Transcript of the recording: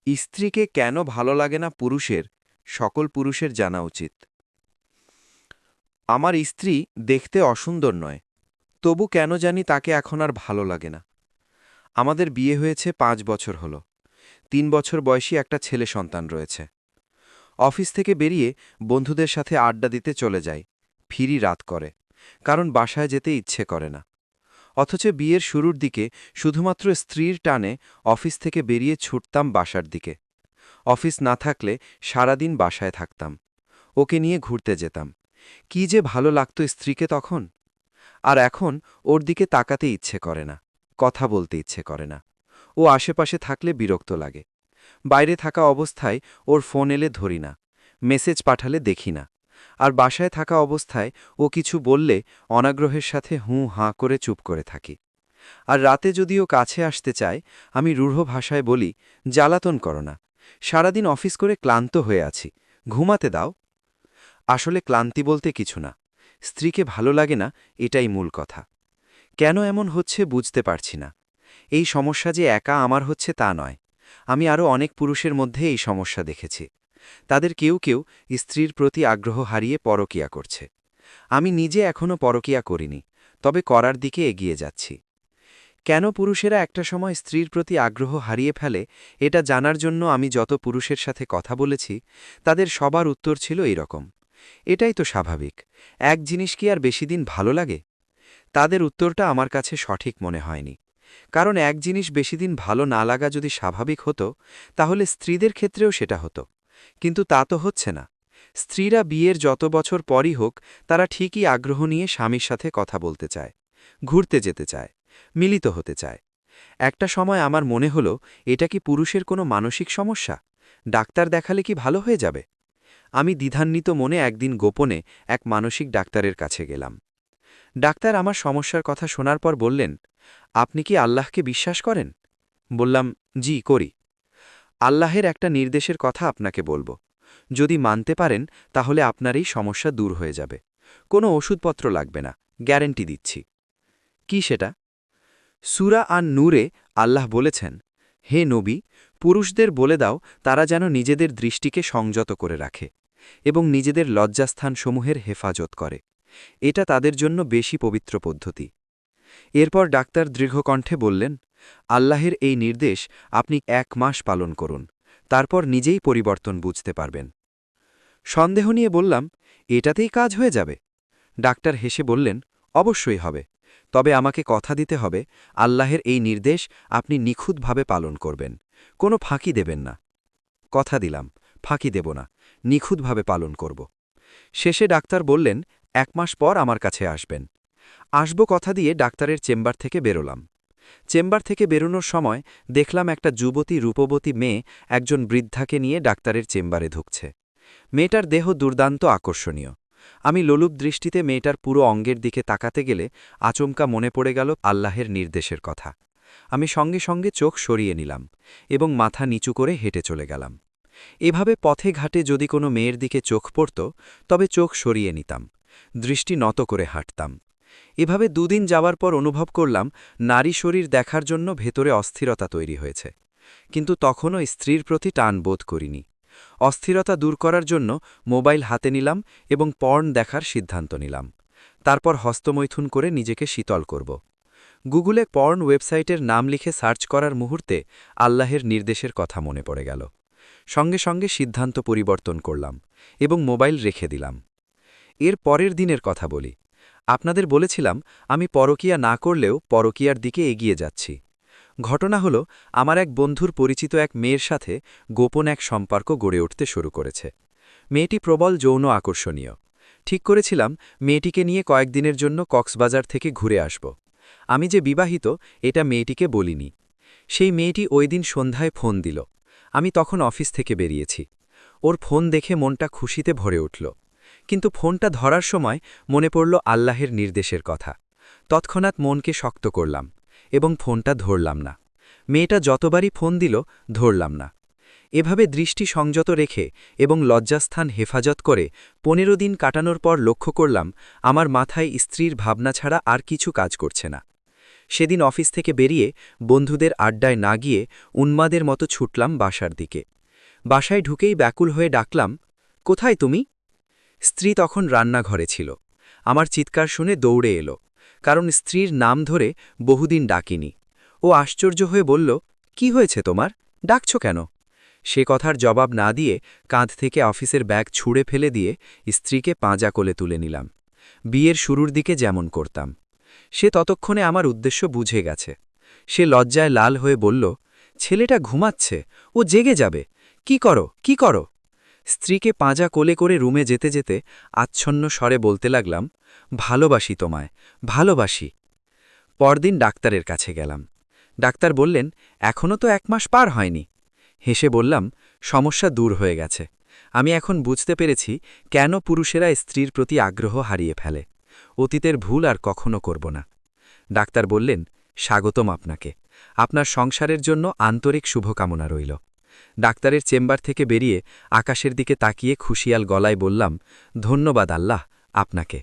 স্ত্রীকে কেন ভালো লাগে না পুরুষের, সকল পুরুষের জানা উচিত। আমার স্ত্রী দেখতে অসুন্দর নয়, তবু কেন জানি তাকে এখন আর ভালো লাগে না। আমাদের বিয়ে হয়েছে 5 বছর হলো। 3 বছর বয়সী একটা ছেলে সন্তান রয়েছে। অফিস থেকে বেরিয়ে বন্ধুদের সাথে আড্ডা দিতে চলে যাই, ফিরি রাত করে, কারণ বাসায় যেতে ইচ্ছে করে না। অথচ বিয়ের শুরুর দিকে শুধুমাত্র স্ত্রীর টানে অফিস থেকে বেরিয়ে ছুটতাম বাসার দিকে। অফিস না থাকলে সারাদিন বাসায় থাকতাম, ওকে নিয়ে ঘুরতে যেতাম। কি যে ভালো লাগতো স্ত্রীকে তখন। আর এখন ওর দিকে তাকাতে ইচ্ছে করে না, কথা বলতে ইচ্ছে করে না। ও আশেপাশে থাকলে বিরক্ত লাগে। বাইরে থাকা অবস্থায় ওর ফোন এলে ধরি না, মেসেজ পাঠালে দেখি না। আর বাসায় থাকা অবস্থায় ও কিছু বললে অনাগ্রহের সাথে হুঁ হাঁ করে চুপ করে থাকি। আর রাতে যদি ও কাছে আসতে চায়, আমি রূঢ় ভাষায় বলি, জ্বালাতন করো না, সারাদিন অফিস করে ক্লান্ত হয়ে আছি, ঘুমাতে দাও। আসলে ক্লান্তি বলতে কিছু না, স্ত্রীকে ভালো লাগে না, এটাই মূল কথা। কেন এমন হচ্ছে বুঝতে পারছি না। এই সমস্যা যে একা আমার হচ্ছে তা নয়। আমি আরও অনেক পুরুষের মধ্যে এই সমস্যা দেখেছি। তাদের কেউ কেউ স্ত্রীর প্রতি আগ্রহ হারিয়ে পরকীয়া করছে। আমি নিজে এখনও পরকীয়া করিনি, তবে করার দিকে এগিয়ে যাচ্ছি। কেন পুরুষেরা একটা সময় স্ত্রীর প্রতি আগ্রহ হারিয়ে ফেলে, এটা জানার জন্য আমি যত পুরুষের সাথে কথা বলেছি, তাদের সবার উত্তর ছিল এরকম: এটাই তো স্বাভাবিক, এক জিনিস কি আর বেশি দিন ভালো লাগে? তাদের উত্তরটা আমার কাছে সঠিক মনে হয়নি। কারণ এক জিনিস বেশি দিন ভালো না লাগা যদি স্বাভাবিক হতো, তাহলে স্ত্রীদের ক্ষেত্রেও সেটা হতো। কিন্তু তা তো হচ্ছে না। স্ত্রীরা বিয়ের যত বছর পরই হোক, তারা ঠিকই আগ্রহ নিয়ে স্বামীর সাথে কথা বলতে চায়, ঘুরতে যেতে চায়, মিলিত হতে চায়। একটা সময় আমার মনে হলো, এটা কি পুরুষের কোনো মানসিক সমস্যা? ডাক্তার দেখালে কি ভালো হয়ে যাবে? আমি দ্বিধান্বিত মনে একদিন গোপনে এক মানসিক ডাক্তারের কাছে গেলাম। ডাক্তার আমার সমস্যার কথা শোনার পর বললেন, আপনি কি আল্লাহকে বিশ্বাস করেন? বললাম, জি করি। আল্লাহের একটা নির্দেশের কথা আপনাকে বলবো। যদি মানতে পারেন, তাহলে আপনার এই সমস্যা দূর হয়ে যাবে। কোনো ওষুধপত্র লাগবে না, গ্যারেন্টি দিচ্ছি। কি সেটা? সূরা আন-নূরে আল্লাহ বলেছেন, হে নবী, পুরুষদের বলে দাও তারা যেন নিজেদের দৃষ্টিকে সংযত করে রাখে এবং নিজেদের লজ্জাস্থানসমূহের হেফাজত করে। এটা তাদের জন্য বেশি পবিত্র পদ্ধতি। এরপর ডাক্তার দৃঢ়কণ্ঠে বললেন, আল্লাহের এই নির্দেশ আপনি 1 মাস পালন করুন, তারপর নিজেই পরিবর্তন বুঝতে পারবেন। সন্দেহ নিয়ে বললাম, এটাতেই কাজ হয়ে যাবে? ডাক্তার হেসে বললেন, অবশ্যই হবে, তবে আমাকে কথা দিতে হবে আল্লাহের এই নির্দেশ আপনি নিখুঁতভাবে পালন করবেন, কোনো ফাঁকি দেবেন না। কথা দিলাম, ফাঁকি দেব না, নিখুঁতভাবে পালন করব। শেষে ডাক্তার বললেন, 1 মাস পর আমার কাছে আসবেন। আসব কথা দিয়ে ডাক্তারের চেম্বার থেকে বেরোলাম। চেম্বার থেকে বেরোনোর সময় দেখলাম একটা যুবতী রূপবতী মেয়ে একজন বৃদ্ধাকে নিয়ে ডাক্তারের চেম্বারে ঢুকছে। মেয়েটার দেহ দুর্দান্ত আকর্ষণীয়। আমি লোলুপ দৃষ্টিতে মেয়েটার পুরো অঙ্গের দিকে তাকাতে গেলে আচমকা মনে পড়ে গেল আল্লাহের নির্দেশের কথা। আমি সঙ্গে সঙ্গে চোখ সরিয়ে নিলাম এবং মাথা নিচু করে হেঁটে চলে গেলাম। এভাবে পথে ঘাটে যদি কোনো মেয়ের দিকে চোখ পড়ত, তবে চোখ সরিয়ে নিতাম, দৃষ্টি নত করে হাঁটতাম। এভাবে দুদিন যাওয়ার পর অনুভব করলাম নারী শরীর দেখার জন্য ভেতরে অস্থিরতা তৈরি হয়েছে। কিন্তু তখনও স্ত্রীর প্রতি টান বোধ করিনি। অস্থিরতা দূর করার জন্য মোবাইল হাতে নিলাম এবং পর্ন দেখার সিদ্ধান্ত নিলাম। তারপর হস্তমৈথুন করে নিজেকে শীতল করব। গুগলে পর্ন ওয়েবসাইটের নাম লিখে সার্চ করার মুহূর্তে আল্লাহের নির্দেশের কথা মনে পড়ে গেল। সঙ্গে সঙ্গে সিদ্ধান্ত পরিবর্তন করলাম এবং মোবাইল রেখে দিলাম। এর পরের দিনের কথা বলি। আপনাদের বলেছিলাম আমি পরকীয়া না করলেও পরকীয়ার দিকে এগিয়ে যাচ্ছি। ঘটনা হল, আমার এক বন্ধুর পরিচিত এক মেয়ের সাথে গোপন এক সম্পর্ক গড়ে উঠতে শুরু করেছে। মেয়েটি প্রবল যৌন আকর্ষণীয়। ঠিক করেছিলাম মেয়েটিকে নিয়ে কয়েকদিনের জন্য কক্সবাজার থেকে ঘুরে আসব। আমি যে বিবাহিত, এটা মেয়েটিকে বলিনি। সেই মেয়েটি ওই দিন সন্ধ্যায় ফোন দিল। আমি তখন অফিস থেকে বেরিয়েছি। ওর ফোন দেখে মনটা খুশিতে ভরে উঠল। কিন্তু ফোনটা ধরার সময় মনে পড়ল আল্লাহের নির্দেশের কথা। তৎক্ষণাৎ মনকে শক্ত করলাম এবং ফোনটা ধরলাম না। মেয়েটা যতবারই ফোন দিল, ধরলাম না। এভাবে দৃষ্টি সংযত রেখে এবং লজ্জাস্থান হেফাজত করে 15 দিন কাটানোর পর লক্ষ্য করলাম আমার মাথায় স্ত্রীর ভাবনা ছাড়া আর কিছু কাজ করছে না। সেদিন অফিস থেকে বেরিয়ে বন্ধুদের আড্ডায় না গিয়ে উন্মাদের মতো ছুটলাম বাসার দিকে। বাসায় ঢুকেই ব্যাকুল হয়ে ডাকলাম, কোথায় তুমি? স্ত্রী তখন রান্নাঘরে ছিল। আমার চিৎকার শুনে দৌড়ে এলো, কারণ স্ত্রীর নাম ধরে বহুদিন ডাকিনি। ও আশ্চর্য হয়ে বলল, কি হয়েছে তোমার, ডাকছ কেন? সে কথার জবাব না দিয়ে কাঁধ থেকে অফিসের ব্যাগ ছুঁড়ে ফেলে দিয়ে স্ত্রীকে পাঁজা কোলে তুলে নিলাম, বিয়ের শুরুর দিকে যেমন করতাম। সে ততক্ষণে আমার উদ্দেশ্য বুঝে গেছে। সে লজ্জায় লাল হয়ে বলল, ছেলেটা ঘুমাচ্ছে, ও জেগে যাবে, কি করো কি করো? স্ত্রীকে পাঁজা কোলে করে রুমে যেতে যেতে আচ্ছন্ন স্বরে বলতে লাগলাম, ভালোবাসি তোমায়, ভালোবাসি। পরদিন ডাক্তারের কাছে গেলাম। ডাক্তার বললেন, এখনও তো 1 মাস পার হয়নি। হেসে বললাম, সমস্যা দূর হয়ে গেছে। আমি এখন বুঝতে পেরেছি কেন পুরুষেরা স্ত্রীর প্রতি আগ্রহ হারিয়ে ফেলে। অতীতের ভুল আর কখনো করব না। ডাক্তার বললেন, স্বাগতম আপনাকে, আপনার সংসারের জন্য আন্তরিক শুভকামনা রইল। ডাক্তারের চেম্বার থেকে বেরিয়ে আকাশের দিকে তাকিয়ে খুশিয়াল গলায় বললাম, ধন্যবাদ আল্লাহ আপনাকে।